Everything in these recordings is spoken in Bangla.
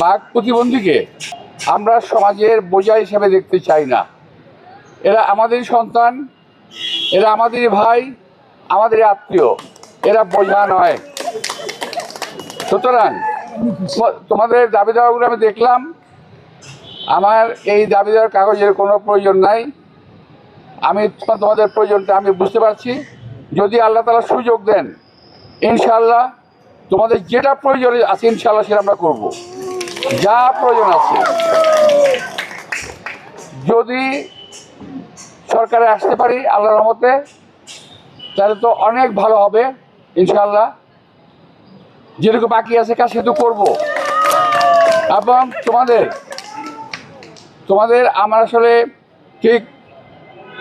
বাক প্রতিবন্ধীকে আমরা সমাজের বোঝা হিসেবে দেখতে চাই না। এরা আমাদেরই সন্তান, এরা আমাদেরই ভাই, আমাদের আত্মীয়, এরা বোঝা নয়। সুতরাং তোমাদের দাবি দেওয়াগুলো আমি দেখলাম, আমার এই দাবি দেওয়ার কাগজের কোনো প্রয়োজন নাই। আমি তোমাদের প্রয়োজনটা আমি বুঝতে পারছি। যদি আল্লাহ তাআলা সুযোগ দেন, ইনশাআল্লাহ তোমাদের যেটা প্রয়োজন আছে ইনশাআল্লাহ সেটা আমরা করব, যা প্রয়োজন আছে। যদি সরকারে আসতে পারি আল্লাহর রহমতে, তাহলে তো অনেক ভালো হবে ইনশাআল্লাহ। যেটুকু বাকি আছে কাজ সেটুকু করব। এবং তোমাদের আমার আসলে ঠিক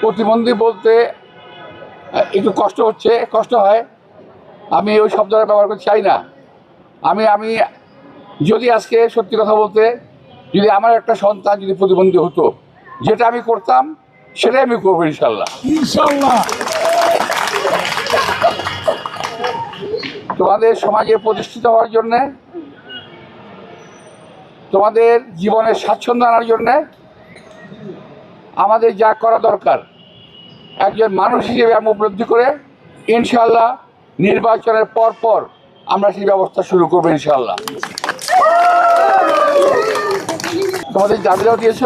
প্রতিবন্ধী বলতে একটু কষ্ট হয়। আমি ওই শব্দটা ব্যবহার করতে চাই না। আমি যদি আজকে সত্যি কথা বলতে, যদি আমার একটা সন্তান যদি প্রতিবন্ধী হতো, যেটা আমি করতাম সেটাই আমি করবো ইনশাল্লাহ। তোমাদের সমাজে প্রতিষ্ঠিত হওয়ার জন্যে, তোমাদের জীবনের স্বাচ্ছন্দ্য আনার জন্যে আমাদের যা করা দরকার, একজন মানুষ হিসেবে আমি উপলব্ধি করে ইনশাল্লাহ নির্বাচনের পর আমরা সেই ব্যবস্থা শুরু করবো ইনশাল্লাহ। তোমাদের দাবিটাও দিয়েছ,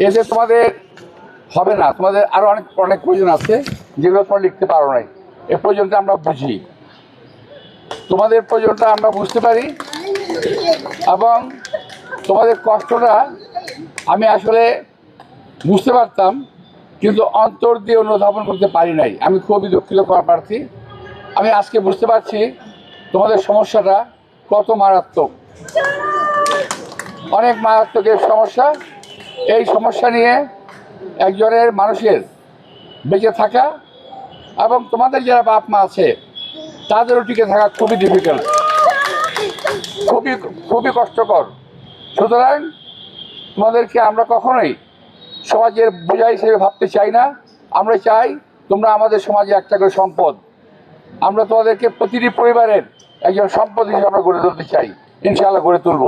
এতে তোমাদের হবে না, তোমাদের আরও অনেক প্রয়োজন আছে যেগুলো তোমরা লিখতে পারো নাই। এই প্রয়োজনটা আমরা বুঝি, তোমাদের প্রয়োজনটা আমরা বুঝতে পারি, এবং তোমাদের কষ্টটা আমি আসলে বুঝতে পারতাম, কিন্তু অন্তর দিয়ে অনুধাবন করতে পারি নাই। আমি খুবই দুঃখিত প্রার্থী। আমি আজকে বুঝতে পারছি তোমাদের সমস্যাটা কত মারাত্মক, অনেক মারাত্মক এই সমস্যা। এই সমস্যা নিয়ে একজনের মানুষের বেঁচে থাকা এবং তোমাদের যারা বাপ মা আছে তাদেরও টিকে থাকা খুবই ডিফিকাল্ট, খুবই কষ্টকর। সুতরাং তোমাদেরকে আমরা কখনোই সমাজের বোঝা হিসেবে ভাবতে চাই না। আমরা চাই তোমরা আমাদের সমাজে একটা করে সম্পদ। আমরা তোমাদেরকে প্রতিটি পরিবারের একজন সম্পদ হিসেবে আমরা গড়ে তুলতে চাই, ইনশাআল্লাহ গড়ে তুলব।